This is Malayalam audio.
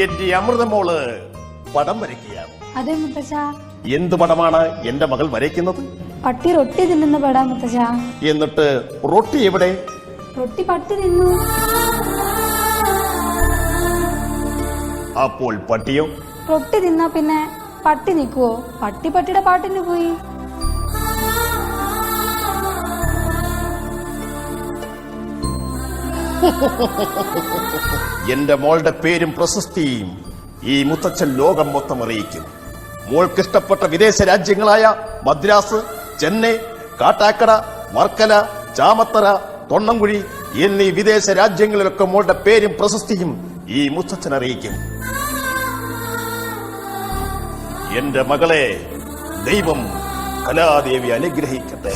എന്റെ അമൃതമോള് പടം വരയ്ക്കുകയാണ്. അതെ മുത്തച്ഛ. എന്ത് പടമാണ് എന്റെ മകൾ വരയ്ക്കുന്നത്? പട്ടി റൊട്ടി തിന്നുന്ന പടാ മുത്തച്ഛ. എന്നിട്ട് റൊട്ടി എവിടെ? റൊട്ടി പട്ടി തിന്നു. അപ്പോൾ പട്ടിയോ? റൊട്ടി തിന്നാ പിന്നെ പട്ടി നിക്കുവോ? പട്ടിയുടെ പാട്ടിന് പോയി. എന്റെ മോളുടെ പേരും പ്രശസ്തിയും ഈ മുത്തച്ഛൻ ലോകം മൊത്തം അറിയിക്കും. മോൾക്കിഷ്ടപ്പെട്ട വിദേശ രാജ്യങ്ങളായ മദ്രാസ്, ചെന്നൈ, കാട്ടാക്കട, വർക്കല, ചാമത്തറ, തൊണ്ണംകുഴി എന്നീ വിദേശ രാജ്യങ്ങളിലൊക്കെ മോളുടെ പേരും പ്രശസ്തിയും ഈ മുത്തച്ഛൻ അറിയിക്കും. എന്റെ മകളെ ദൈവം കലാദേവി അനുഗ്രഹിക്കട്ടെ.